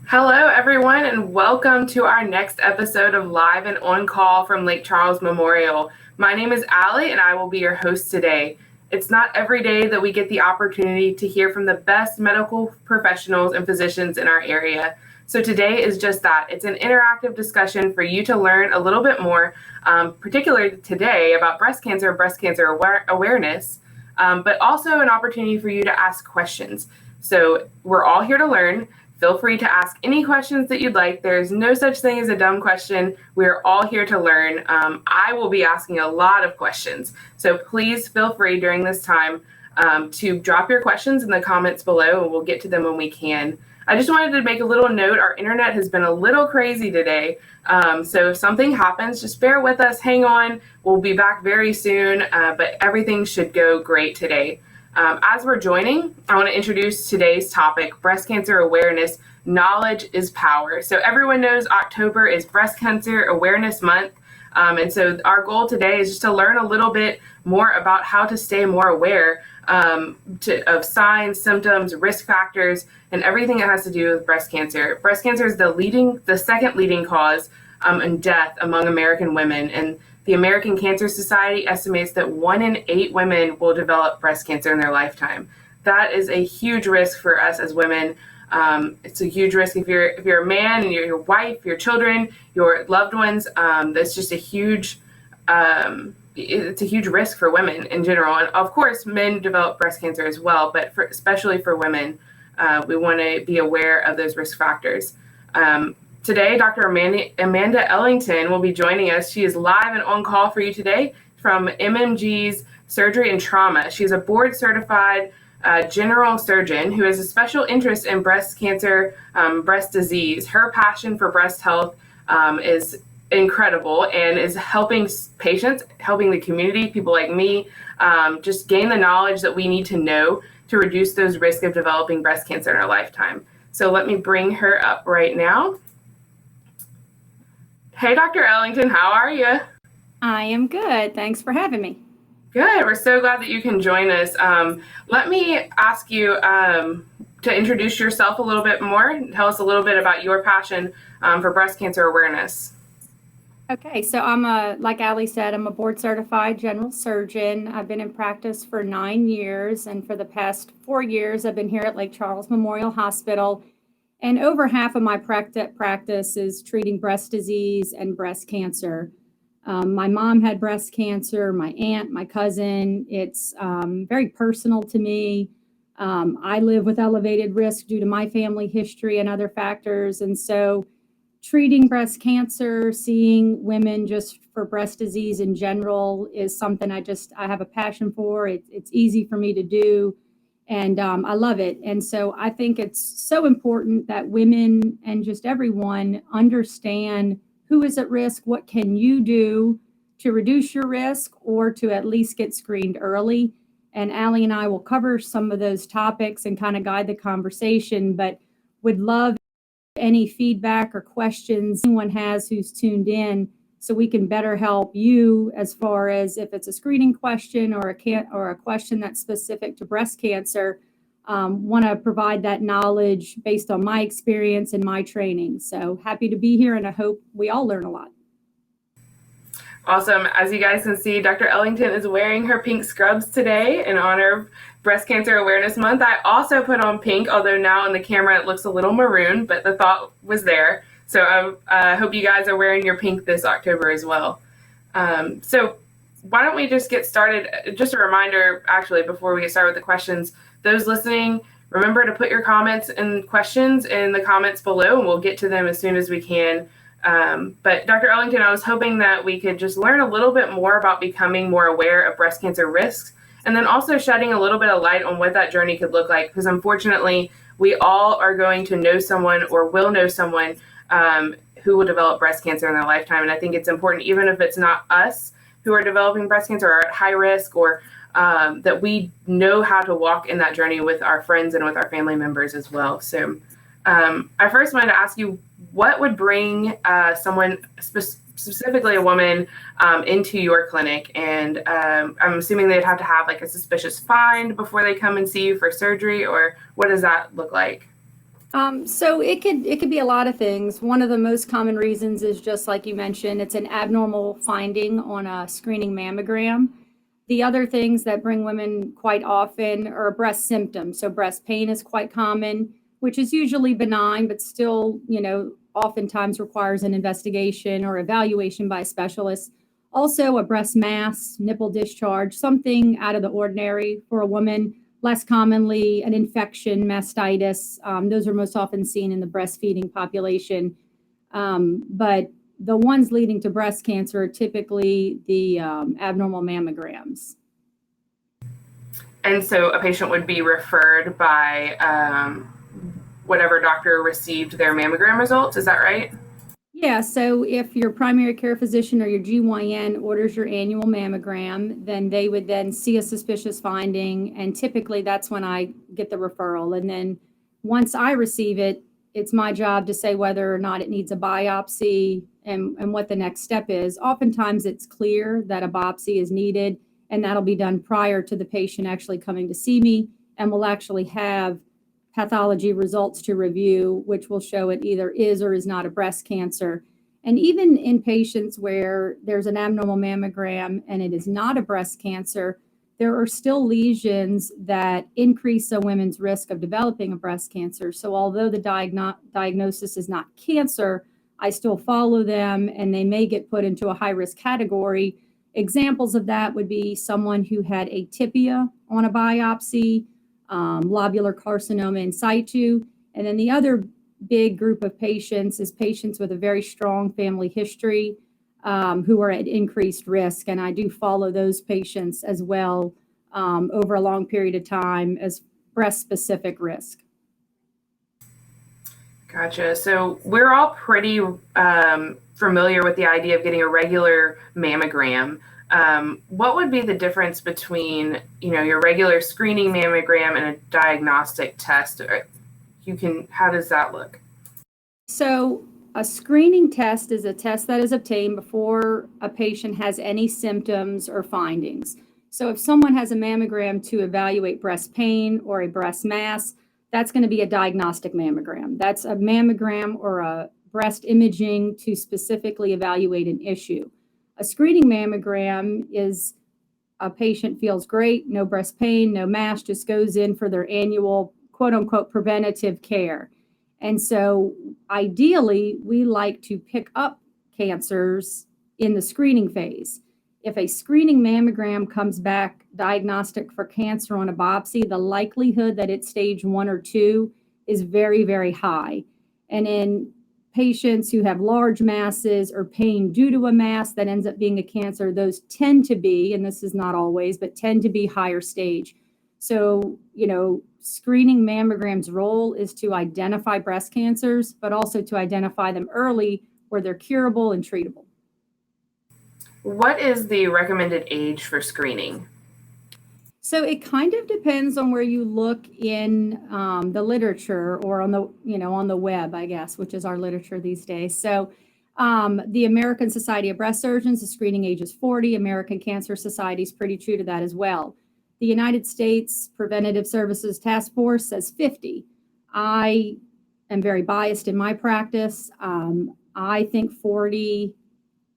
Hello, everyone, and welcome to our next episode of Live and On Call from Lake Charles Memorial. My name is Allie, and I will be your host today. It's not every day that we get the opportunity to hear from the best medical professionals and physicians in our area. So today is just that. It's an interactive discussion for you to learn a little bit more, particularly today about breast cancer awareness, but also an opportunity for you to ask questions. So we're all here to learn. Feel free to ask any questions that you'd like. There's no such thing as a dumb question. We're all here to learn. I will be asking a lot of questions. So please feel free during this time to drop your questions in the comments below, and we'll get to them when we can. I just wanted to make a little note. Our internet has been a little crazy today. So if something happens, just bear with us. Hang on. We'll be back very soon, but everything should go great today. As we're joining, I want to introduce today's topic, breast cancer awareness. Knowledge is power. So everyone knows October is Breast Cancer Awareness Month. And so our goal today is just to learn a little bit more about how to stay more aware of signs, symptoms, risk factors, and everything that has to do with breast cancer. Breast cancer is the second leading cause in death among American women. And the American Cancer Society estimates that 1 in 8 women will develop breast cancer in their lifetime. That is a huge risk for us as women. It's a huge risk if you're a man and your wife, your children, your loved ones. That's just a huge it's a huge risk for women in general. And of course, men develop breast cancer as well, but especially for women, we want to be aware of those risk factors. Today, Dr. Amanda Ellington will be joining us. She is live and on call for you today from MMG's Surgery and Trauma. She's a board-certified general surgeon who has a special interest in breast cancer, breast disease. Her passion for breast health is incredible and is helping patients, helping the community, people like me, just gain the knowledge that we need to know to reduce those risks of developing breast cancer in our lifetime. So let me bring her up right now. Hey, Dr. Ellington, how are you? I am good. Thanks for having me. Good. We're so glad that you can join us. Let me ask you to introduce yourself a little bit more. Tell us a little bit about your passion for breast cancer awareness. Okay, so like Allie said, I'm a board certified general surgeon. I've been in practice for 9 years, and for the past 4 years, I've been here at Lake Charles Memorial Hospital. And over half of my practice is treating breast disease and breast cancer. My mom had breast cancer, my aunt, my cousin. It's very personal to me. I live with elevated risk due to my family history and other factors. And so treating breast cancer, seeing women just for breast disease in general is something I have a passion for. It's easy for me to do. And I love it. And so I think it's so important that women and just everyone understand who is at risk, what can you do to reduce your risk or to at least get screened early. And Allie and I will cover some of those topics and kind of guide the conversation, but would love any feedback or questions anyone has who's tuned in, so we can better help you as far as if it's a screening question or a question that's specific to breast cancer. Want to provide that knowledge based on my experience and my training. So happy to be here, and I hope we all learn a lot. Awesome. As you guys can see, Dr. Ellington is wearing her pink scrubs today in honor of Breast Cancer Awareness Month. I also put on pink, although now on the camera it looks a little maroon, but the thought was there. So I hope you guys are wearing your pink this October as well. So why don't we just get started? Just a reminder, actually, before we get started with the questions, those listening, remember to put your comments and questions in the comments below, and we'll get to them as soon as we can. But Dr. Ellington, I was hoping that we could just learn a little bit more about becoming more aware of breast cancer risks, and then also shedding a little bit of light on what that journey could look like, because unfortunately, we all are going to know someone or will know someone who will develop breast cancer in their lifetime. And I think it's important, even if it's not us who are developing breast cancer or at high risk, or that we know how to walk in that journey with our friends and with our family members as well. So I first wanted to ask you, what would bring someone, specifically a woman, into your clinic? And I'm assuming they'd have to have like a suspicious find before they come and see you for surgery, or what does that look like? So it could be a lot of things. One of the most common reasons is just like you mentioned, it's an abnormal finding on a screening mammogram. The other things that bring women quite often are breast symptoms. So breast pain is quite common, which is usually benign, but still, oftentimes requires an investigation or evaluation by a specialist. Also, a breast mass, nipple discharge, something out of the ordinary for a woman. Less commonly, an infection, mastitis. Those are most often seen in the breastfeeding population. But the ones leading to breast cancer are typically the abnormal mammograms. And so a patient would be referred by whatever doctor received their mammogram results. Is that right? Yeah, so if your primary care physician or your GYN orders your annual mammogram, then they would then see a suspicious finding. And typically that's when I get the referral. And then once I receive it, it's my job to say whether or not it needs a biopsy and what the next step is. Oftentimes it's clear that a biopsy is needed, and that'll be done prior to the patient actually coming to see me. And we'll actually have pathology results to review, which will show it either is or is not a breast cancer. And even in patients where there's an abnormal mammogram and it is not a breast cancer, there are still lesions that increase a woman's risk of developing a breast cancer. So although the diagnosis is not cancer, I still follow them and they may get put into a high risk category. Examples of that would be someone who had atypia on a biopsy, lobular carcinoma in situ. And then the other big group of patients is patients with a very strong family history who are at increased risk. And I do follow those patients as well over a long period of time as breast specific risk. Gotcha. So we're all pretty familiar with the idea of getting a regular mammogram. What would be the difference between, your regular screening mammogram and a diagnostic test? How does that look? So a screening test is a test that is obtained before a patient has any symptoms or findings. So if someone has a mammogram to evaluate breast pain or a breast mass, that's going to be a diagnostic mammogram. That's a mammogram or a breast imaging to specifically evaluate an issue. A screening mammogram is a patient feels great, no breast pain, no mass, just goes in for their annual quote unquote preventative care. And so ideally, we like to pick up cancers in the screening phase. If a screening mammogram comes back diagnostic for cancer on a biopsy, the likelihood that it's stage 1 or 2 is very, very high. And in patients who have large masses or pain due to a mass that ends up being a cancer, those tend to be, and this is not always, but tend to be higher stage. So, screening mammograms' role is to identify breast cancers, but also to identify them early where they're curable and treatable. What is the recommended age for screening? So it kind of depends on where you look in the literature or on the web, I guess, which is our literature these days. So the American Society of Breast Surgeons, the screening age is 40. American Cancer Society is pretty true to that as well. The United States Preventative Services Task Force says 50. I am very biased in my practice. I think 40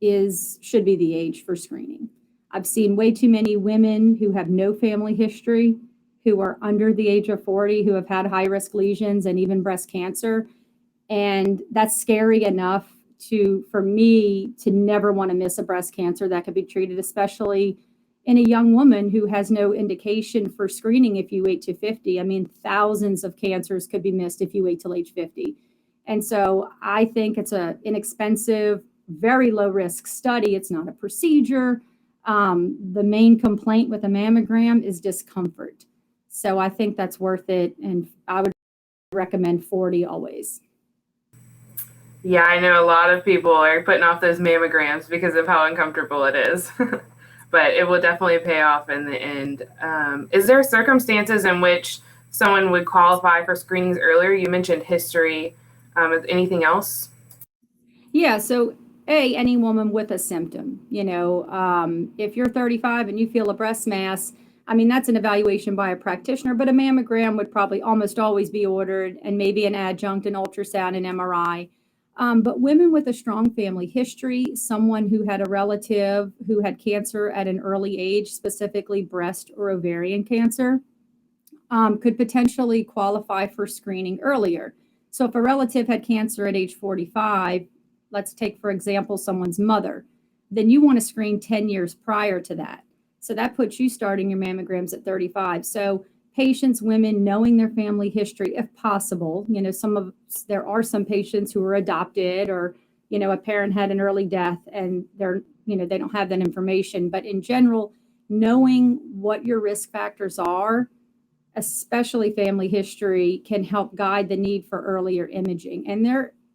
should be the age for screening. I've seen way too many women who have no family history, who are under the age of 40, who have had high risk lesions and even breast cancer. And that's scary enough for me to never want to miss a breast cancer that could be treated, especially in a young woman who has no indication for screening if you wait to 50. I mean, thousands of cancers could be missed if you wait till age 50. And so I think it's an inexpensive, very low risk study. It's not a procedure. The main complaint with a mammogram is discomfort. So I think that's worth it. And I would recommend 40 always. Yeah, I know a lot of people are putting off those mammograms because of how uncomfortable it is. But it will definitely pay off in the end. Is there circumstances in which someone would qualify for screenings earlier? You mentioned history. Anything else? Yeah, so any woman with a symptom, if you're 35 and you feel a breast mass, I mean, that's an evaluation by a practitioner, but a mammogram would probably almost always be ordered, and maybe an adjunct, an ultrasound, and MRI. But women with a strong family history, someone who had a relative who had cancer at an early age, specifically breast or ovarian cancer, could potentially qualify for screening earlier. So if a relative had cancer at age 45, let's take, for example, someone's mother, then you want to screen 10 years prior to that. So that puts you starting your mammograms at 35. So patients, women, knowing their family history, if possible, there are some patients who are adopted, or, a parent had an early death and they don't have that information. But in general, knowing what your risk factors are, especially family history, can help guide the need for earlier imaging. And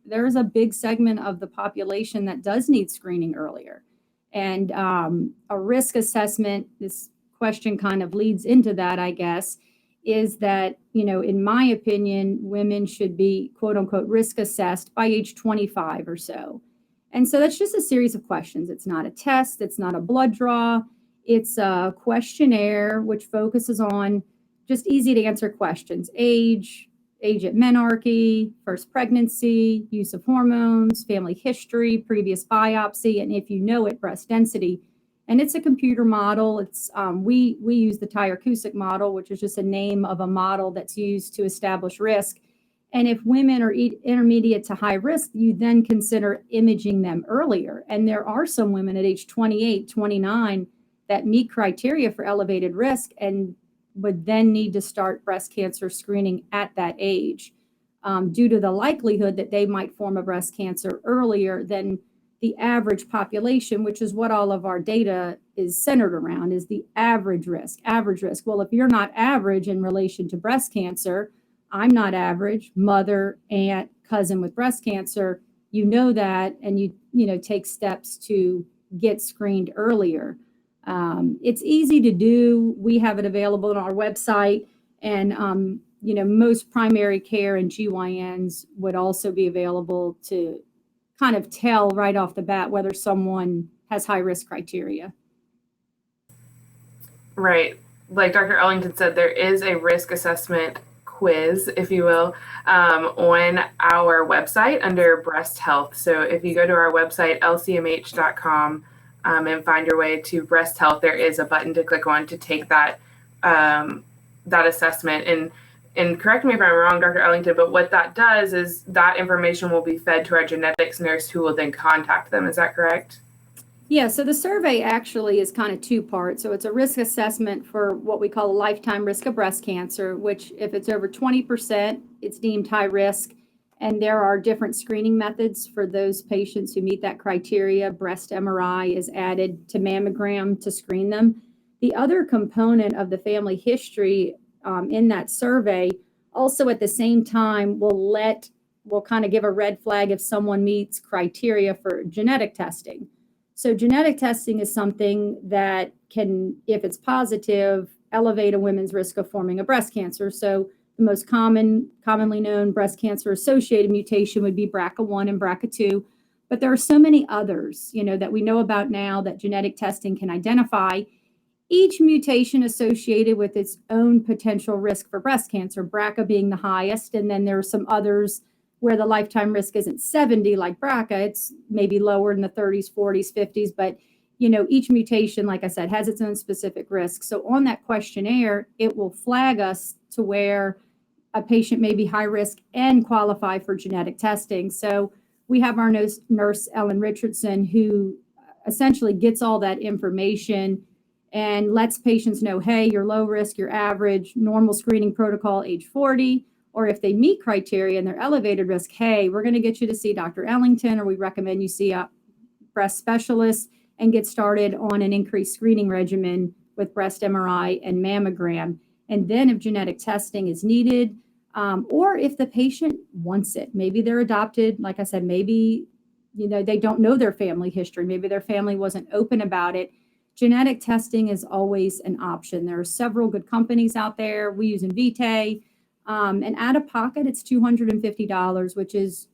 there's a big segment of the population that does need screening earlier. And a risk assessment, this question kind of leads into that, I guess, is that, in my opinion, women should be, quote unquote, risk assessed by age 25 or so. And so that's just a series of questions. It's not a test, it's not a blood draw, it's a questionnaire which focuses on just easy to answer questions: age at menarche, first pregnancy, use of hormones, family history, previous biopsy, and if you know it, breast density. And it's a computer model. It's we use the Tyrer-Cuzick model, which is just a name of a model that's used to establish risk. And if women are intermediate to high risk, you then consider imaging them earlier. And there are some women at age 28, 29 that meet criteria for elevated risk and would then need to start breast cancer screening at that age, due to the likelihood that they might form a breast cancer earlier than the average population, which is what all of our data is centered around, is the average risk. Well, if you're not average in relation to breast cancer, I'm not average, mother, aunt, cousin with breast cancer, you know that, and you take steps to get screened earlier. It's easy to do. We have it available on our website, and most primary care and GYNs would also be available to kind of tell right off the bat whether someone has high risk criteria. Right. Like Dr. Ellington said, there is a risk assessment quiz, if you will, on our website under breast health. So if you go to our website, lcmh.com, and find your way to breast health, there is a button to click on to take that assessment. And correct me if I'm wrong, Dr. Ellington, but what that does is that information will be fed to our genetics nurse, who will then contact them. Is that correct? Yeah, so the survey actually is kind of two parts. So it's a risk assessment for what we call a lifetime risk of breast cancer, which if it's over 20%, it's deemed high risk. And there are different screening methods for those patients who meet that criteria. Breast MRI is added to mammogram to screen them. The other component of the family history in that survey also at the same time will kind of give a red flag if someone meets criteria for genetic testing. So genetic testing is something that can, if it's positive, elevate a woman's risk of forming a breast cancer. So the most commonly known breast cancer associated mutation would be BRCA1 and BRCA2, but there are so many others, that we know about now that genetic testing can identify, each mutation associated with its own potential risk for breast cancer, BRCA being the highest, and then there are some others where the lifetime risk isn't 70 like BRCA, it's maybe lower in the 30s, 40s, 50s, but each mutation, like I said, has its own specific risk. So on that questionnaire, it will flag us to where a patient may be high risk and qualify for genetic testing. So we have our nurse, Ellen Richardson, who essentially gets all that information and lets patients know, hey, you're low risk, you're average, normal screening protocol, age 40, or if they meet criteria and they're elevated risk, hey, we're going to get you to see Dr. Ellington, or we recommend you see a breast specialist and get started on an increased screening regimen with breast MRI and mammogram. And then if genetic testing is needed, or if the patient wants it, maybe they're adopted, like I said, maybe they don't know their family history, maybe their family wasn't open about it, genetic testing is always an option. There are several good companies out there. We use Invitae. And out of pocket, it's $250, which is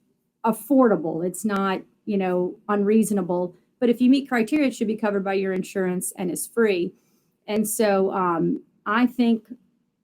affordable. It's not, unreasonable. But if you meet criteria, it should be covered by your insurance and is free. And so I think,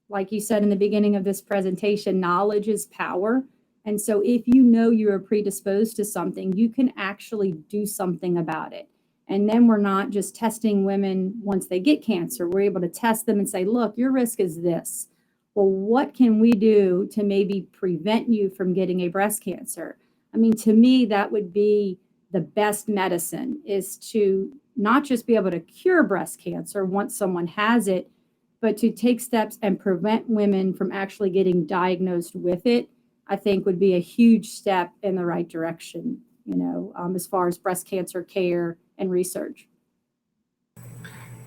like you said in the beginning of this presentation, knowledge is power. And so if you know you are predisposed to something, you can actually do something about it. And then we're not just testing women once they get cancer. We're able to test them and say, look, your risk is this. Well, what can we do to maybe prevent you from getting a breast cancer? I mean, to me, that would be the best medicine, is to not just be able to cure breast cancer once someone has it, but to take steps and prevent women from actually getting diagnosed with it, I think would be a huge step in the right direction, as far as breast cancer care and research.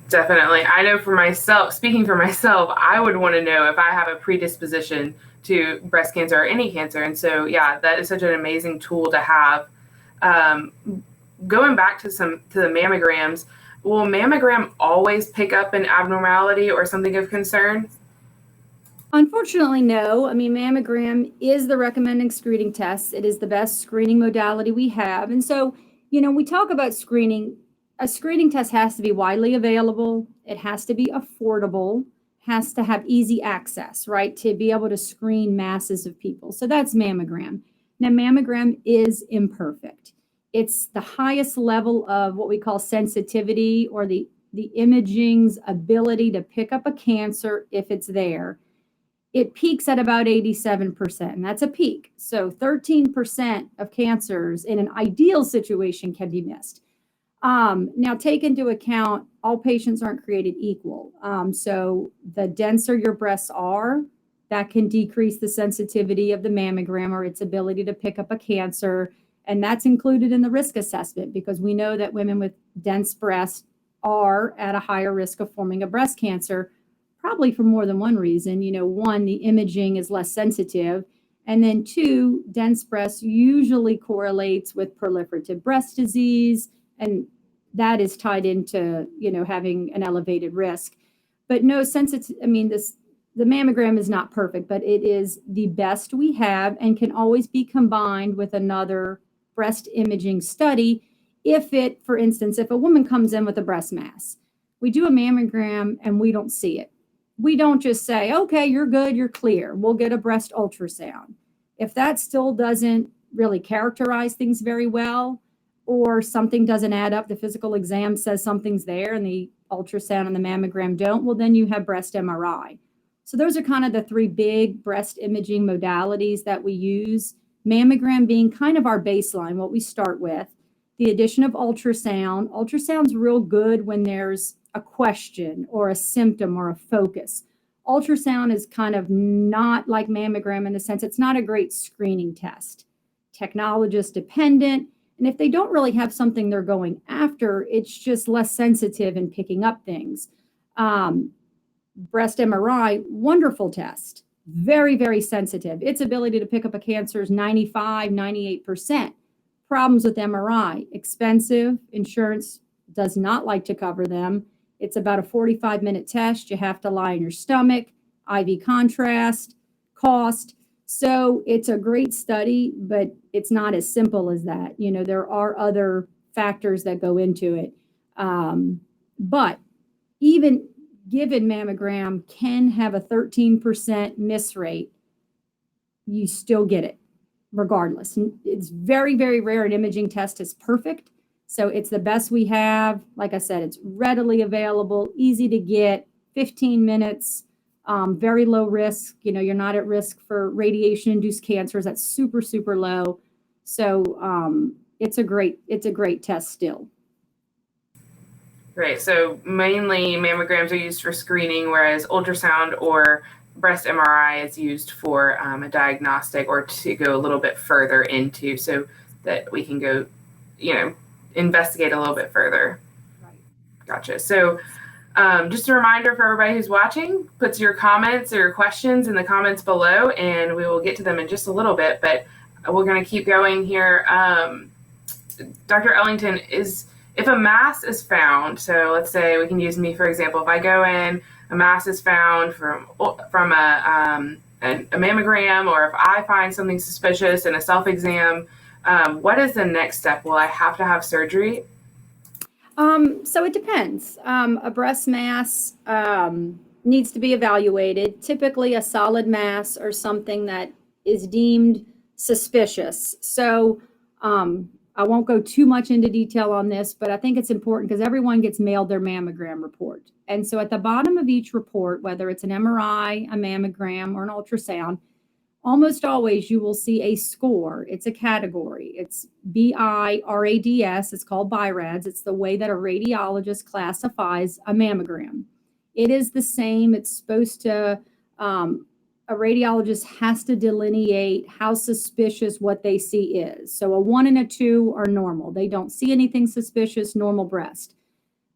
Definitely. I know for myself, speaking for myself, I would want to know if I have a predisposition to breast cancer or any cancer. And so, yeah, that is such an amazing tool to have. Going back to the mammograms, will mammogram always pick up an abnormality or something of concern? Unfortunately, no. I mean, mammogram is the recommended screening test. It is the best screening modality we have. And so, we talk about screening. A screening test has to be widely available. It has to be affordable, has to have easy access, right, to be able to screen masses of people. So that's mammogram. Now, mammogram is imperfect. It's the highest level of what we call sensitivity, or the imaging's ability to pick up a cancer if it's there. It peaks at about 87%, and that's a peak. So 13% of cancers in an ideal situation can be missed. Now, take into account all patients aren't created equal. So the denser your breasts are, that can decrease the sensitivity of the mammogram or its ability to pick up a cancer. And that's included in the risk assessment, because we know that women with dense breasts are at a higher risk of forming a breast cancer, probably for more than one reason. One, the imaging is less sensitive. And then two, dense breasts usually correlates with proliferative breast disease, and that is tied into, having an elevated risk. But no sensitive, the mammogram is not perfect, but it is the best we have and can always be combined with another breast imaging study. For instance, if a woman comes in with a breast mass, we do a mammogram and we don't see it. We don't just say, okay, you're good, you're clear. We'll get a breast ultrasound. If that still doesn't really characterize things very well, or something doesn't add up, the physical exam says something's there and the ultrasound and the mammogram don't, well, then you have breast MRI. So those are kind of the three big breast imaging modalities that we use. Mammogram being kind of our baseline, what we start with. The addition of ultrasound. Ultrasound's real good when there's a question or a symptom or a focus. Ultrasound is kind of not like mammogram in the sense it's not a great screening test. Technologist dependent. And if they don't really have something they're going after, it's just less sensitive in picking up things. Breast MRI, wonderful test. Very, very sensitive. Its ability to pick up a cancer is 95, 98%. Problems with MRI, expensive. Insurance does not like to cover them. It's about a 45-minute test. You have to lie on your stomach, IV contrast, cost. So it's a great study, but it's not as simple as that. There are other factors that go into it. But even given mammogram can have a 13% miss rate, you still get it regardless. It's very, very rare an imaging test is perfect. So it's the best we have. Like I said, it's readily available, easy to get, 15 minutes. Very low risk. You're not at risk for radiation-induced cancers. That's super, super low. So it's a great test still. Great. So mainly mammograms are used for screening, whereas ultrasound or breast MRI is used for a diagnostic, or to go a little bit further into, so that we can go, investigate a little bit further. Right. Gotcha. So just a reminder for everybody who's watching, put your comments or your questions in the comments below, and we will get to them in just a little bit, but we're going to keep going here. Dr. Ellington, if a mass is found, so let's say we can use me for example, if I go in, a mass is found from a mammogram, or if I find something suspicious in a self-exam, what is the next step? Will I have to have surgery? So it depends. A breast mass needs to be evaluated. Typically, a solid mass or something that is deemed suspicious. So I won't go too much into detail on this, but I think it's important because everyone gets mailed their mammogram report. And so at the bottom of each report, whether it's an MRI, a mammogram, or an ultrasound, almost always you will see a score. It's a category. It's BIRADS. It's called BIRADS. It's the way that a radiologist classifies a mammogram. It is the same. It's supposed to, a radiologist has to delineate how suspicious what they see is. So a 1 and a 2 are normal. They don't see anything suspicious, normal breast.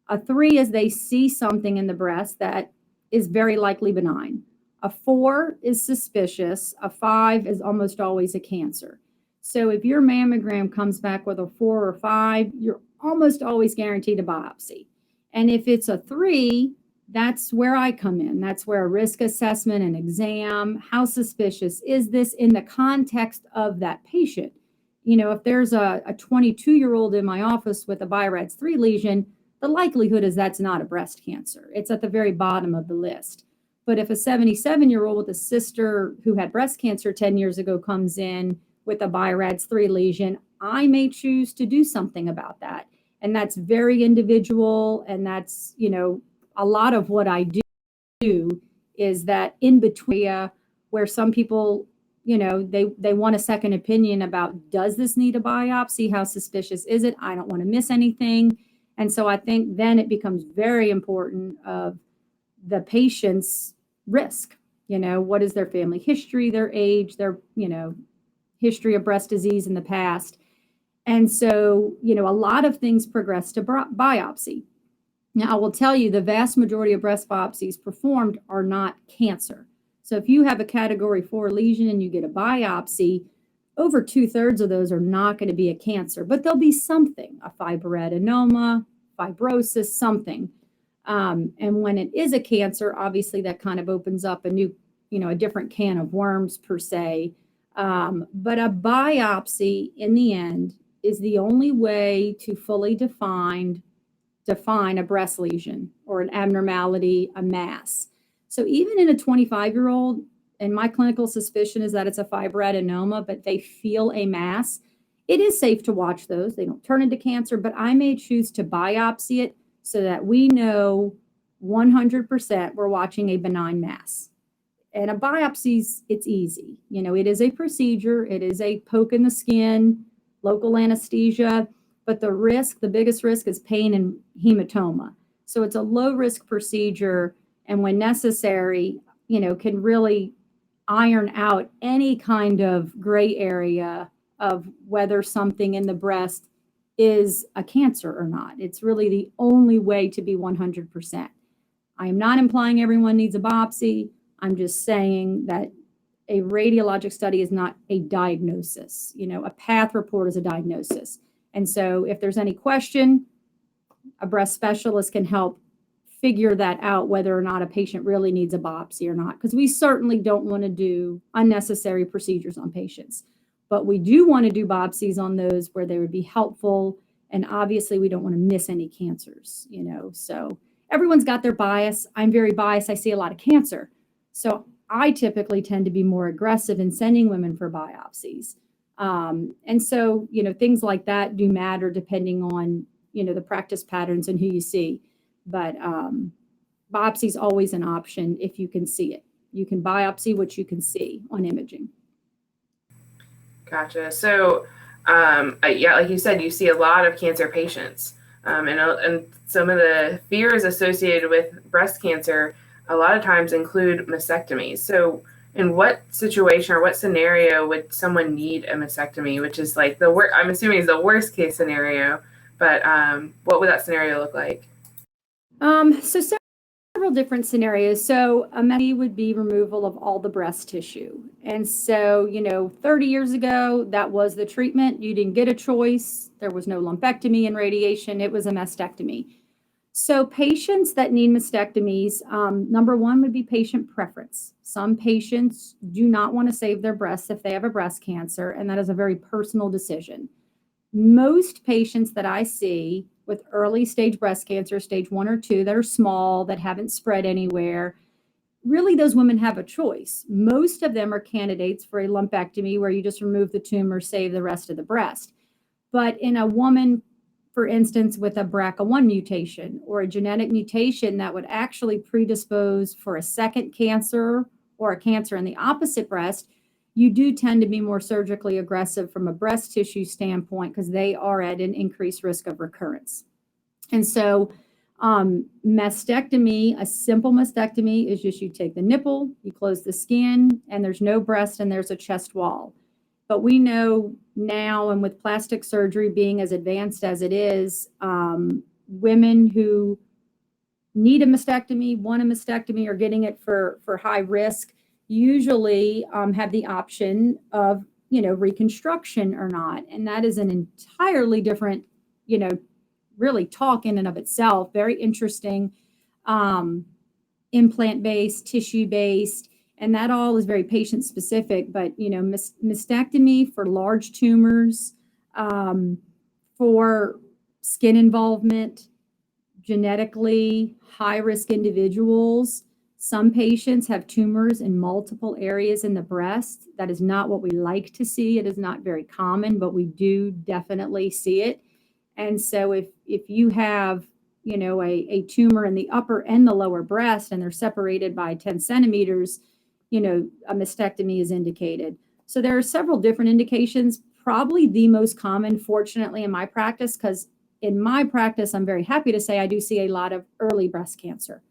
A 3 is they see something in the breast that is very likely benign. A 4 is suspicious. A 5 is almost always a cancer. So if your mammogram comes back with a 4 or 5, you're almost always guaranteed a biopsy. And if it's a 3, that's where I come in. That's where a risk assessment and exam, how suspicious is this in the context of that patient? If there's a 22-year-old in my office with a BIRADS 3 lesion, the likelihood is that's not a breast cancer. It's at the very bottom of the list. But if a 77-year-old with a sister who had breast cancer 10 years ago comes in with a BIRADS 3 lesion, I may choose to do something about that. And that's very individual. And that's, a lot of what I do is that in between where some people, they want a second opinion about, does this need a biopsy? How suspicious is it? I don't want to miss anything. And so I think then it becomes very important of the patient's risk. What is their family history, their age, their, history of breast disease in the past. And so, a lot of things progress to biopsy. Now, I will tell you the vast majority of breast biopsies performed are not cancer. So if you have a category 4 lesion and you get a biopsy, over 2/3 of those are not going to be a cancer, but there'll be something, a fibroadenoma, fibrosis, something. And when it is a cancer, obviously that kind of opens up a new, a different can of worms per se. But a biopsy in the end is the only way to fully define a breast lesion or an abnormality, a mass. So even in a 25-year-old, and my clinical suspicion is that it's a fibroadenoma, but they feel a mass, it is safe to watch those. They don't turn into cancer, but I may choose to biopsy it so that we know 100% we're watching a benign mass. And a biopsy's, it's easy. It is a procedure. It is a poke in the skin, local anesthesia, but the biggest risk is pain and hematoma. So it's a low risk procedure. And when necessary, can really iron out any kind of gray area of whether something in the breast is a cancer or not. It's really the only way to be 100%. I am not implying everyone needs a biopsy. I'm just saying that a radiologic study is not a diagnosis. A path report is a diagnosis. And so if there's any question, a breast specialist can help figure that out, whether or not a patient really needs a biopsy or not, because we certainly don't want to do unnecessary procedures on patients. But we do want to do biopsies on those where they would be helpful. And obviously we don't want to miss any cancers, so everyone's got their bias. I'm very biased. I see a lot of cancer. So I typically tend to be more aggressive in sending women for biopsies. And so, things like that do matter depending on, the practice patterns and who you see. But biopsy is always an option if you can see it. You can biopsy what you can see on imaging. Gotcha. So, yeah, like you said, you see a lot of cancer patients. And some of the fears associated with breast cancer a lot of times include mastectomies. So in what situation or what scenario would someone need a mastectomy, which is like I'm assuming is the worst case scenario, but what would that scenario look like? So several different scenarios. So a mastectomy would be removal of all the breast tissue. And so, 30 years ago, that was the treatment. You didn't get a choice. There was no lumpectomy and radiation. It was a mastectomy. So patients that need mastectomies, number one would be patient preference. Some patients do not want to save their breasts if they have a breast cancer, and that is a very personal decision. Most patients that I see with early stage breast cancer, stage 1 or 2, that are small, that haven't spread anywhere, really those women have a choice. Most of them are candidates for a lumpectomy where you just remove the tumor, save the rest of the breast. But in a woman, for instance, with a BRCA1 mutation or a genetic mutation that would actually predispose for a second cancer or a cancer in the opposite breast, you do tend to be more surgically aggressive from a breast tissue standpoint because they are at an increased risk of recurrence. And so mastectomy, a simple mastectomy, is just you take the nipple, you close the skin, and there's no breast and there's a chest wall. But we know now, and with plastic surgery being as advanced as it is, women who need a mastectomy, want a mastectomy, or getting it for high risk, usually have the option of, reconstruction or not. And that is an entirely different, really talk in and of itself. Very interesting, implant-based, tissue-based, and that all is very patient-specific. But, mastectomy for large tumors, for skin involvement, genetically high-risk individuals. Some patients have tumors in multiple areas in the breast. That is not what we like to see. It is not very common, but we do definitely see it. And so if you have, a tumor in the upper and the lower breast and they're separated by 10 centimeters, a mastectomy is indicated. So there are several different indications. Probably the most common, fortunately, in my practice, because in my practice, I'm very happy to say I do see a lot of early breast cancer,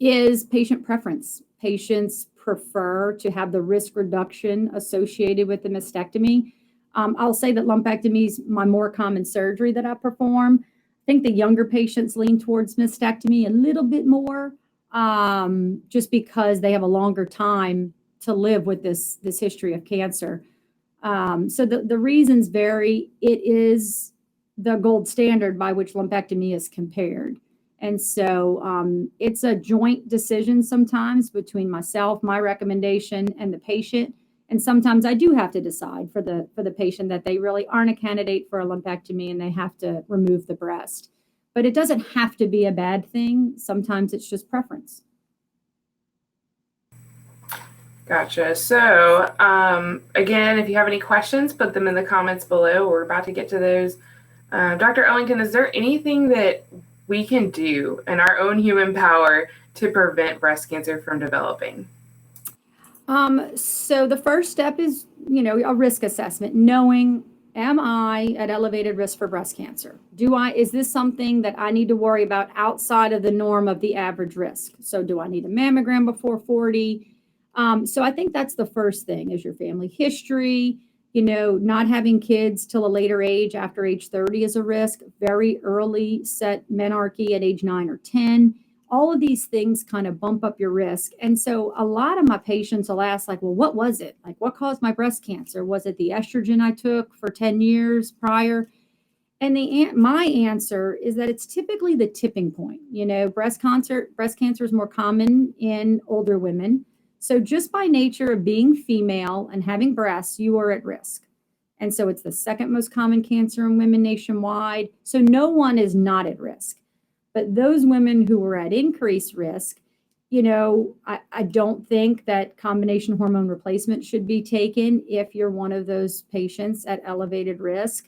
is patient preference. Patients prefer to have the risk reduction associated with the mastectomy. I'll say that lumpectomy is my more common surgery that I perform. I think the younger patients lean towards mastectomy a little bit more, just because they have a longer time to live with this history of cancer. So the reasons vary. It is the gold standard by which lumpectomy is compared. And so it's a joint decision sometimes between myself, my recommendation, and the patient. And sometimes I do have to decide for the patient that they really aren't a candidate for a lumpectomy and they have to remove the breast. But it doesn't have to be a bad thing. Sometimes it's just preference. Gotcha. So again, if you have any questions, put them in the comments below. We're about to get to those. Dr. Ellington, is there anything that we can do in our own human power to prevent breast cancer from developing? So the first step is, a risk assessment, knowing, am I at elevated risk for breast cancer? Is this something that I need to worry about outside of the norm of the average risk? So do I need a mammogram before 40? So I think that's the first thing, is your family history. Not having kids till a later age, after age 30, is a risk. Very early set menarche at age 9 or 10. All of these things kind of bump up your risk. And so a lot of my patients will ask, well, what was it? What caused my breast cancer? Was it the estrogen I took for 10 years prior? And my answer is that it's typically the tipping point. Breast cancer is more common in older women. So just by nature of being female and having breasts, you are at risk. And so it's the second most common cancer in women nationwide. So no one is not at risk. But those women who are at increased risk, I don't think that combination hormone replacement should be taken if you're one of those patients at elevated risk.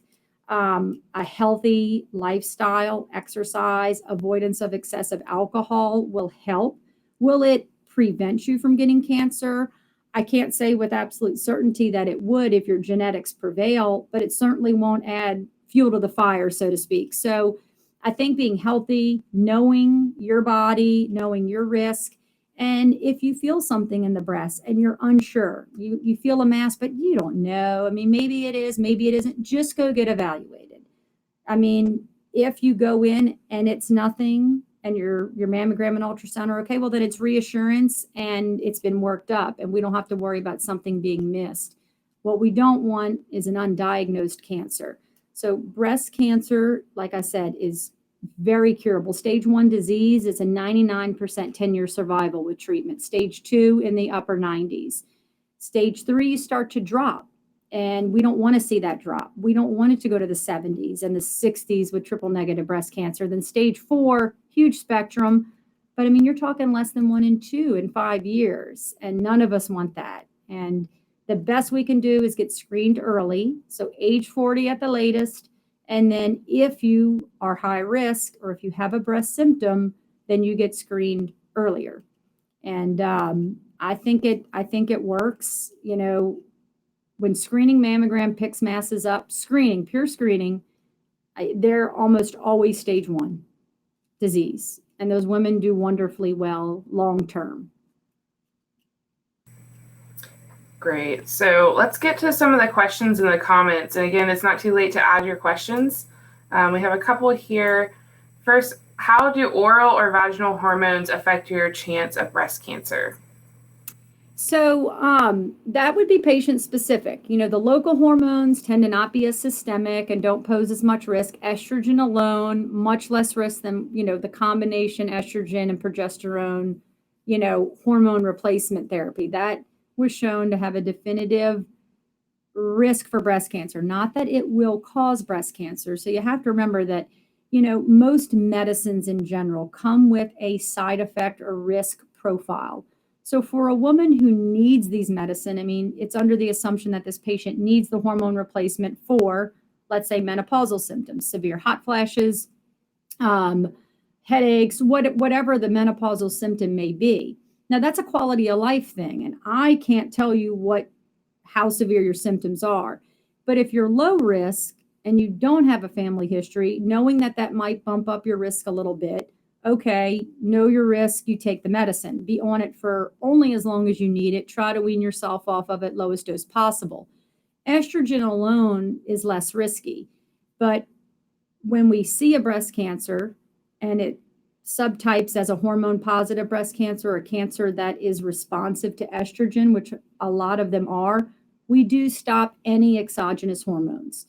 A healthy lifestyle, exercise, avoidance of excessive alcohol will help. Will it prevent you from getting cancer? I can't say with absolute certainty that it would if your genetics prevail, but it certainly won't add fuel to the fire, so to speak. So I think being healthy, knowing your body, knowing your risk, and if you feel something in the breast and you're unsure, you feel a mass, but you don't know. Maybe it is, maybe it isn't, just go get evaluated. If you go in and it's nothing and your mammogram and ultrasound are okay, well, then it's reassurance and it's been worked up and we don't have to worry about something being missed. What we don't want is an undiagnosed cancer. So breast cancer, like I said, is very curable. Stage 1 disease is a 99% 10-year survival with treatment. Stage 2 in the upper 90s. Stage 3 start to drop, and we don't want to see that drop. we don't want it to go to the 70s and the 60s with triple negative breast cancer. Then stage 4, huge spectrum. But I mean, you're talking less than 1 in 2 in 5 years, and none of us want that. And the best we can do is get screened early, so age 40 at the latest. And then if you are high risk or if you have a breast symptom, then you get screened earlier. And I think it works. You know, when screening mammogram picks masses up, pure screening, they're almost always stage 1 disease. And those women do wonderfully well long term. Great. So let's get to some of the questions in the comments. And again, it's not too late to add your questions. We have a couple here. First, how do oral or vaginal hormones affect your chance of breast cancer? So that would be patient specific. You know, the local hormones tend to not be as systemic and don't pose as much risk. Estrogen alone, much less risk than, you know, the combination estrogen and progesterone, you know, hormone replacement therapy. That was shown to have a definitive risk for breast cancer, not that it will cause breast cancer. So you have to remember that, you know, most medicines in general come with a side effect or risk profile. So for a woman who needs these medicine, I mean, it's under the assumption that this patient needs the hormone replacement for, let's say, menopausal symptoms, severe hot flashes, headaches, whatever the menopausal symptom may be. Now, that's a quality of life thing, and I can't tell you how severe your symptoms are. But if you're low risk and you don't have a family history, knowing that might bump up your risk a little bit, okay, know your risk, you take the medicine. Be on it for only as long as you need it. Try to wean yourself off of it lowest dose possible. Estrogen alone is less risky, but when we see a breast cancer and it subtypes as a hormone positive breast cancer or cancer that is responsive to estrogen, which a lot of them are, we do stop any exogenous hormones.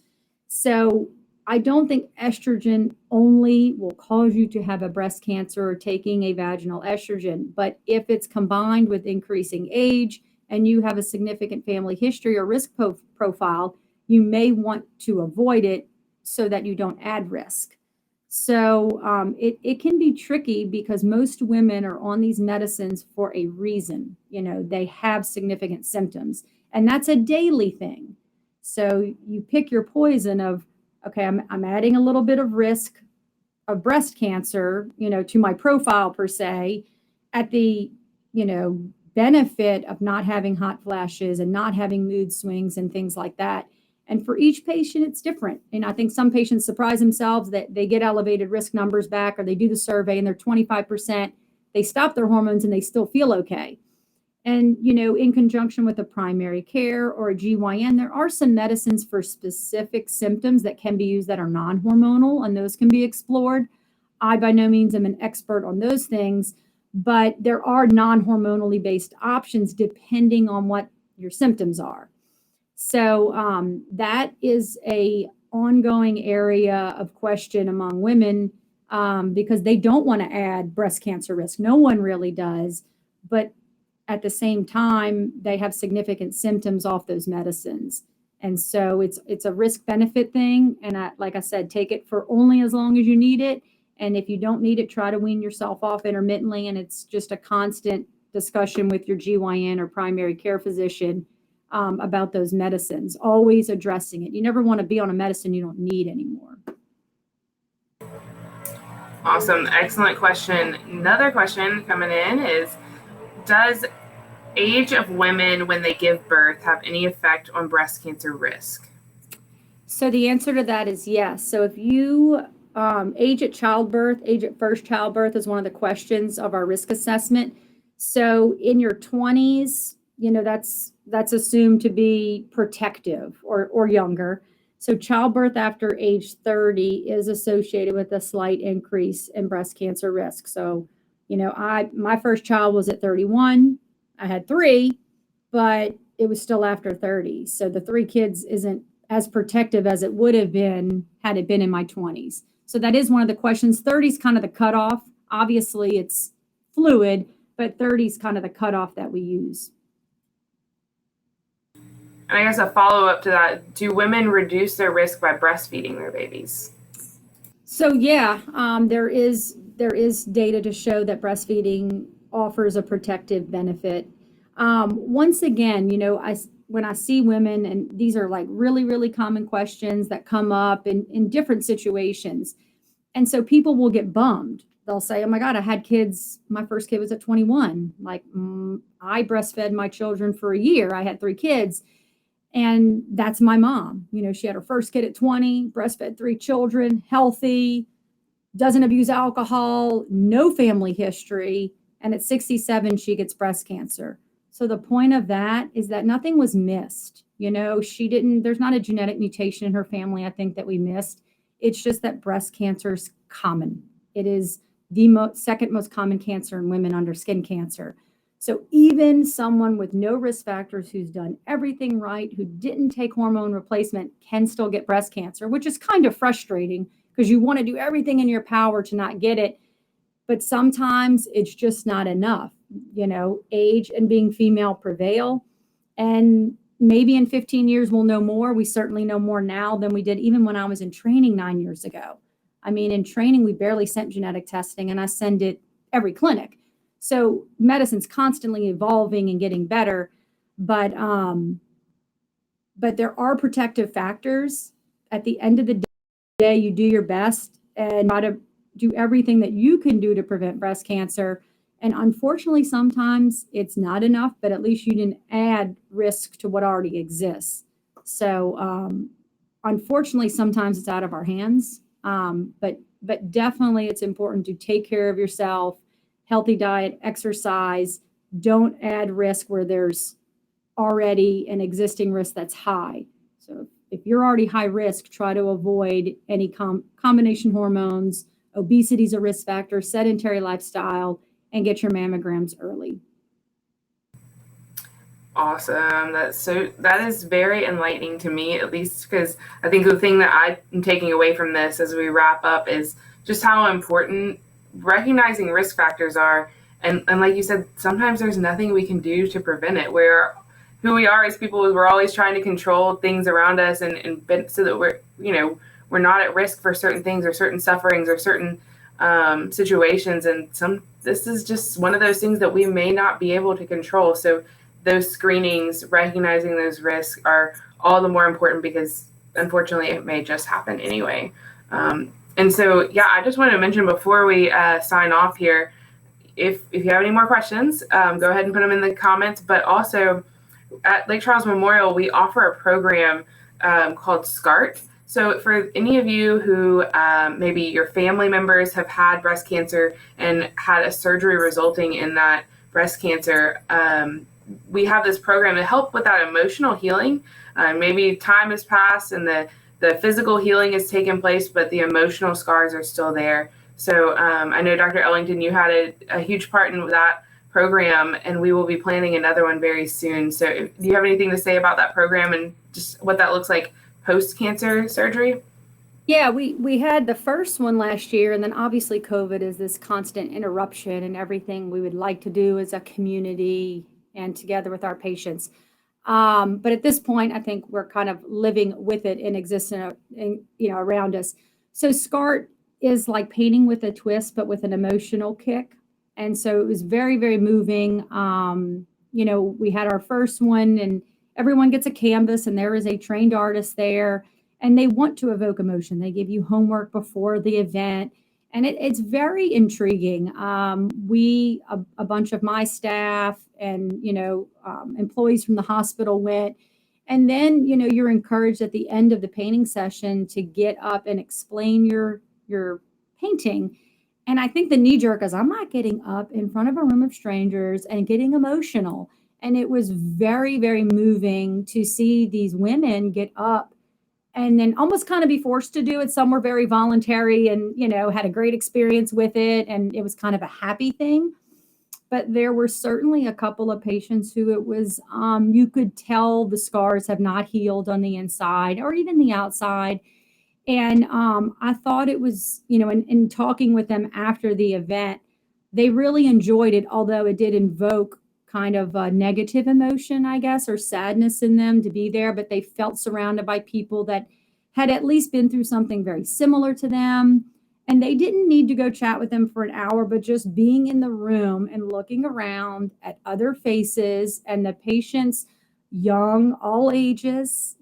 So I don't think estrogen only will cause you to have a breast cancer or taking a vaginal estrogen, but if it's combined with increasing age and you have a significant family history or risk profile, you may want to avoid it so that you don't add risk. So it can be tricky because most women are on these medicines for a reason. You know, they have significant symptoms, and that's a daily thing. So you pick your poison of, okay, I'm adding a little bit of risk of breast cancer, you know, to my profile per se, at the, you know, benefit of not having hot flashes and not having mood swings and things like that. And for each patient, it's different. And I think some patients surprise themselves that they get elevated risk numbers back, or they do the survey and they're 25%. They stop their hormones and they still feel okay. And, you know, in conjunction with a primary care or a GYN, there are some medicines for specific symptoms that can be used that are non-hormonal, and those can be explored. I, by no means, am an expert on those things, but there are non-hormonally based options depending on what your symptoms are. So that is a ongoing area of question among women because they don't want to add breast cancer risk. No one really does, but at the same time, they have significant symptoms off those medicines. And so it's a risk benefit thing. And like I said, take it for only as long as you need it. And if you don't need it, try to wean yourself off intermittently. And it's just a constant discussion with your GYN or primary care physician about those medicines, always addressing it. You never want to be on a medicine you don't need anymore. Awesome. Excellent question. Another question coming in is, does age of women when they give birth have any effect on breast cancer risk? So the answer to that is yes. So if you age at childbirth, age at first childbirth is one of the questions of our risk assessment. So in your 20s, you know, that's assumed to be protective or younger. So childbirth after age 30 is associated with a slight increase in breast cancer risk. So, you know, my first child was at 31. I had 3, but it was still after 30. So the 3 kids isn't as protective as it would have been had it been in my 20s. So that is one of the questions. 30 is kind of the cutoff. Obviously, it's fluid, but 30 is kind of the cutoff that we use. And I guess a follow-up to that, do women reduce their risk by breastfeeding their babies? So yeah, there is data to show that breastfeeding offers a protective benefit. Once again, when I see women, and these are like really, really common questions that come up in different situations. And so people will get bummed. They'll say, "Oh my God, I had kids. My first kid was at 21. Like, I breastfed my children for a year. I had 3 kids. And that's my mom. She had her first kid at 20, breastfed 3 children, healthy, doesn't abuse alcohol, no family history. And at 67, she gets breast cancer. So the point of that is that nothing was missed. There's not a genetic mutation in her family, I think, that we missed. It's just that breast cancer is common. It is the second most common cancer in women under skin cancer. So even someone with no risk factors who's done everything right, who didn't take hormone replacement, can still get breast cancer, which is kind of frustrating because you want to do everything in your power to not get it. But sometimes it's just not enough. Age and being female prevail. And maybe in 15 years, we'll know more. We certainly know more now than we did even when I was in training 9 years ago. I mean, in training, we barely sent genetic testing, and I send it every clinic. So medicine's constantly evolving and getting better, but there are protective factors. At the end of the day, you do your best and try to do everything that you can do to prevent breast cancer. And unfortunately, sometimes it's not enough, but at least you didn't add risk to what already exists. So unfortunately, sometimes it's out of our hands. But definitely it's important to take care of yourself, healthy diet, exercise. Don't add risk where there's already an existing risk that's high. So if you're already high risk, try to avoid any combination hormones. Obesity is a risk factor, sedentary lifestyle, and get your mammograms early. Awesome. That is very enlightening to me, at least because I think the thing that I'm taking away from this as we wrap up is just how important recognizing risk factors are. And like you said, sometimes there's nothing we can do to prevent it. Who we are as people is we're always trying to control things around us and so that we're not at risk for certain things or certain sufferings or certain situations. And this is just one of those things that we may not be able to control. So those screenings, recognizing those risks are all the more important because unfortunately it may just happen anyway. And so, yeah, I just wanted to mention before we sign off here, if you have any more questions, go ahead and put them in the comments. But also at Lake Charles Memorial, we offer a program called Scart. So for any of you who maybe your family members have had breast cancer and had a surgery resulting in that breast cancer, we have this program to help with that emotional healing. Maybe time has passed and the physical healing has taken place, but the emotional scars are still there. So I know, Dr. Ellington, you had a huge part in that program, and we will be planning another one very soon. So do you have anything to say about that program and just what that looks like post-cancer surgery? Yeah, we had the first one last year, and then obviously COVID is this constant interruption in everything we would like to do as a community and together with our patients. But at this point, I think we're kind of living with it and existing, around us. So Scart is like painting with a twist, but with an emotional kick. And so it was very, very moving. We had our first one, and everyone gets a canvas, and there is a trained artist there, and they want to evoke emotion. They give you homework before the event, and it's very intriguing. A bunch of my staff and employees from the hospital went, and then you're encouraged at the end of the painting session to get up and explain your painting. And I think the knee jerk is I'm not getting up in front of a room of strangers and getting emotional. And it was very, very moving to see these women get up and then almost kind of be forced to do it. Some were very voluntary and, had a great experience with it. And it was kind of a happy thing. But there were certainly a couple of patients who it was, you could tell the scars have not healed on the inside or even the outside. And I thought it was, in talking with them after the event, they really enjoyed it, although it did invoke kind of a negative emotion, I guess, or sadness in them to be there, but they felt surrounded by people that had at least been through something very similar to them. And they didn't need to go chat with them for an hour, but just being in the room and looking around at other faces and the patients, young, all ages,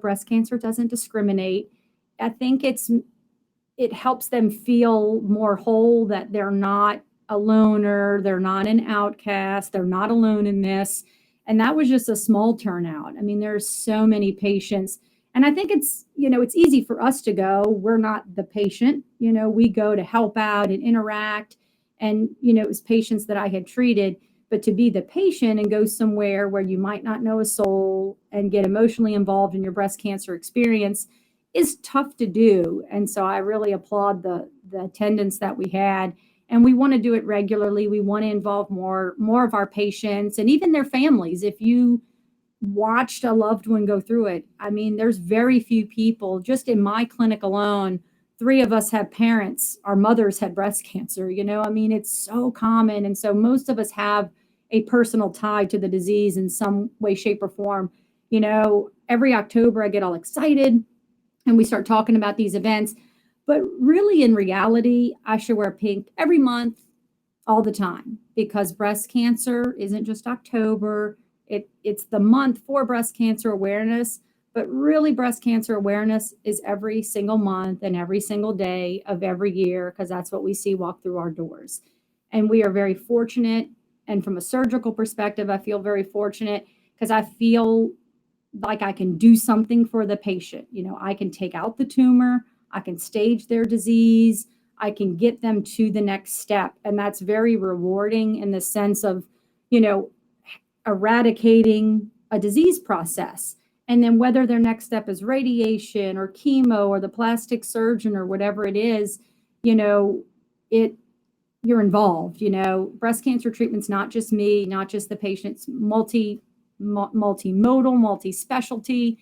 breast cancer doesn't discriminate. I think it helps them feel more whole, that they're not a loner, they're not an outcast, they're not alone in this. And that was just a small turnout. I mean, there's so many patients. And I think it's easy for us to go. We're not the patient, we go to help out and interact. And, it was patients that I had treated, but to be the patient and go somewhere where you might not know a soul and get emotionally involved in your breast cancer experience is tough to do. And so I really applaud the attendance that we had. And we want to do it regularly. We want to involve more of our patients and even their families. If you watched a loved one go through it, I mean, there's very few people, just in my clinic alone, 3 of us have parents, our mothers had breast cancer, I mean, it's so common. And so most of us have a personal tie to the disease in some way, shape, or form. Every October I get all excited and we start talking about these events. But really, in reality, I should wear pink every month, all the time, because breast cancer isn't just October. It's the month for breast cancer awareness. But really, breast cancer awareness is every single month and every single day of every year, because that's what we see walk through our doors. And we are very fortunate. And from a surgical perspective, I feel very fortunate because I feel like I can do something for the patient. I can take out the tumor, I can stage their disease, I can get them to the next step. And that's very rewarding in the sense of, eradicating a disease process. And then whether their next step is radiation or chemo or the plastic surgeon or whatever it is, you're involved. Breast cancer treatment's not just me, not just the patients, multimodal, multi-specialty,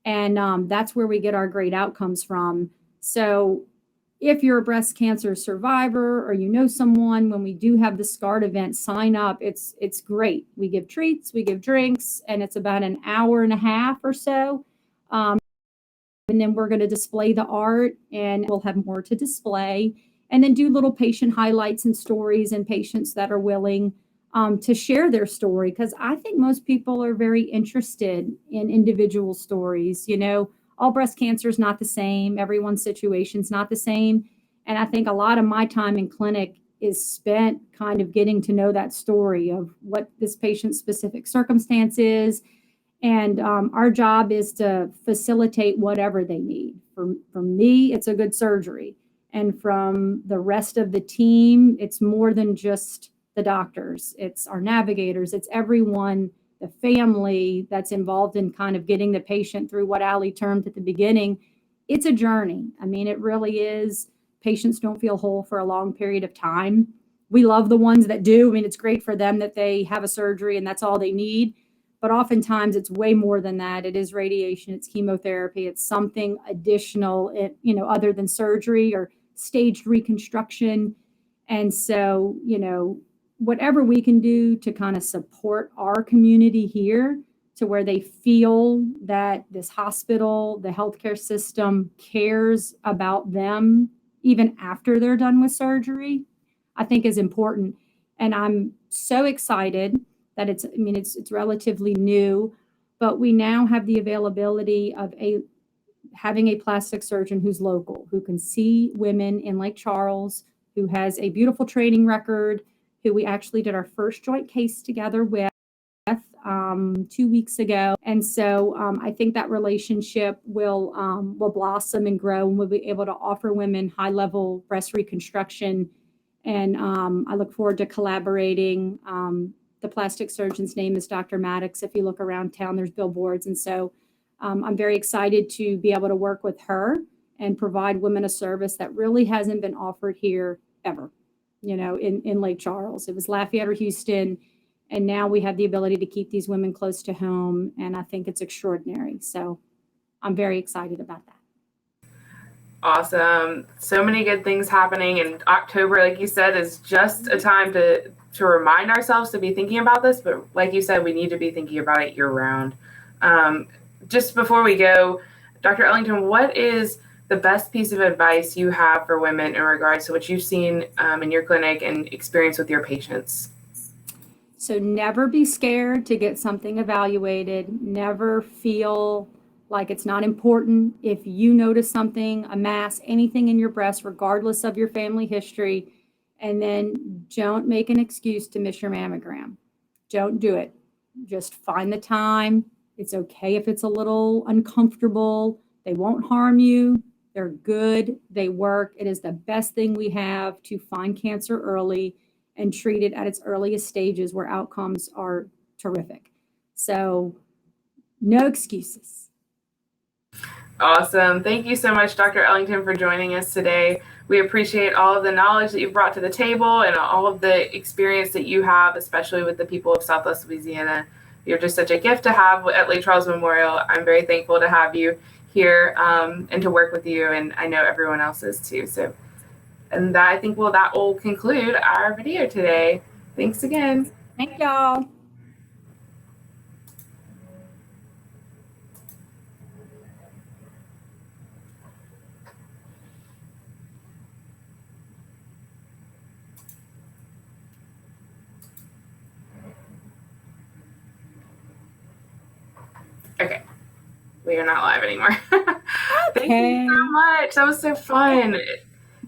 and that's where we get our great outcomes from. So if you're a breast cancer survivor or someone, when we do have the Scart event, sign up. It's great. We give treats, we give drinks, and it's about an hour and a half or so. And then we're going to display the art, and we'll have more to display, and then do little patient highlights and stories and patients that are willing to share their story, because I think most people are very interested in individual stories. All breast cancer is not the same. Everyone's situation is not the same. And I think a lot of my time in clinic is spent kind of getting to know that story of what this patient's specific circumstance is. And our job is to facilitate whatever they need. From me, it's a good surgery. And from the rest of the team, it's more than just the doctors. It's our navigators. It's everyone, the family that's involved in kind of getting the patient through what Ali termed at the beginning. It's a journey. I mean, it really is. Patients don't feel whole for a long period of time. We love the ones that do. I mean, it's great for them that they have a surgery and that's all they need. But oftentimes it's way more than that. It is radiation, it's chemotherapy, it's something additional, other than surgery or staged reconstruction. And so, whatever we can do to kind of support our community here to where they feel that this hospital, the healthcare system cares about them even after they're done with surgery, I think is important. And I'm so excited that it's relatively new, but we now have the availability of having a plastic surgeon who's local, who can see women in Lake Charles, who has a beautiful training record, who we actually did our first joint case together with 2 weeks ago. And so I think that relationship will blossom and grow, and we'll be able to offer women high-level breast reconstruction. And I look forward to collaborating. The plastic surgeon's name is Dr. Maddox. If you look around town, there's billboards. And so I'm very excited to be able to work with her and provide women a service that really hasn't been offered here ever, in Lake Charles. It was Lafayette or Houston, and now we have the ability to keep these women close to home, and I think it's extraordinary. So I'm very excited about that. Awesome. So many good things happening, and October, like you said, is just a time to to remind ourselves to be thinking about this, but like you said, we need to be thinking about it year round. Just before we go, Dr. Ellington, what is the best piece of advice you have for women in regards to what you've seen in your clinic and experience with your patients? So never be scared to get something evaluated. Never feel like it's not important. If you notice something, a mass, anything in your breast, regardless of your family history, and then don't make an excuse to miss your mammogram. Don't do it. Just find the time. It's okay if it's a little uncomfortable. They won't harm you. They're good. They work. It is the best thing we have to find cancer early and treat it at its earliest stages where outcomes are terrific. So no excuses. Awesome. Thank you so much, Dr. Ellington, for joining us today. We appreciate all of the knowledge that you've brought to the table and all of the experience that you have, especially with the people of Southwest Louisiana. You're just such a gift to have at Lake Charles Memorial. I'm very thankful to have you here and to work with you, and I know everyone else is too. So, and that, I think that will conclude our video today. Thanks again. Thank y'all. Okay, we are not live anymore. Okay. Thank you so much. That was so fun.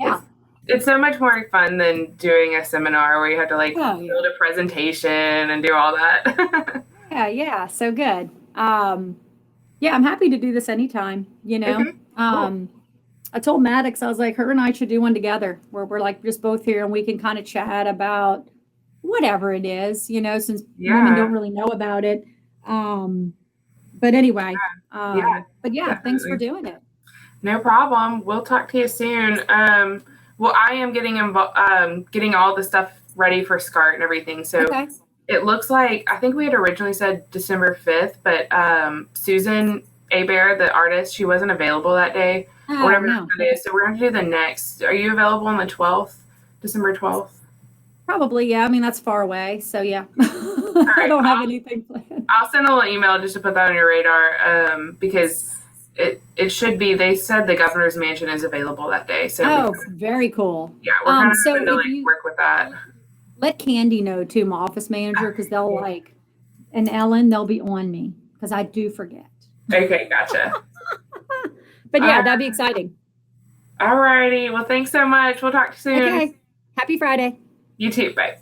Yeah. It's so much more fun than doing a seminar where you have to build a presentation and do all that. Yeah. So good. Yeah, I'm happy to do this anytime, Okay, cool. I told Maddox, I was like, her and I should do one together where we're like just both here and we can kind of chat about whatever it is, since women don't really know about it. But anyway, but yeah, thanks for doing it. No problem. We'll talk to you soon. Well, I am getting getting all the stuff ready for Scart and everything. So it looks like, I think we had originally said December 5th, but Susan Abear, the artist, she wasn't available that day or whatever that is. So we're going to do the next. Are you available on the 12th, December 12th? Probably, yeah. I mean, that's far away. So yeah, I don't have anything planned. I'll send a little email just to put that on your radar because it should be, they said the governor's mansion is available that day. So very cool. Yeah, we're kind of going to work with that. Let Candy know too, my office manager, because they'll and Ellen, they'll be on me because I do forget. Okay, gotcha. But yeah, that'd be exciting. All righty. Well, thanks so much. We'll talk soon. Okay. Happy Friday. You too. Bye.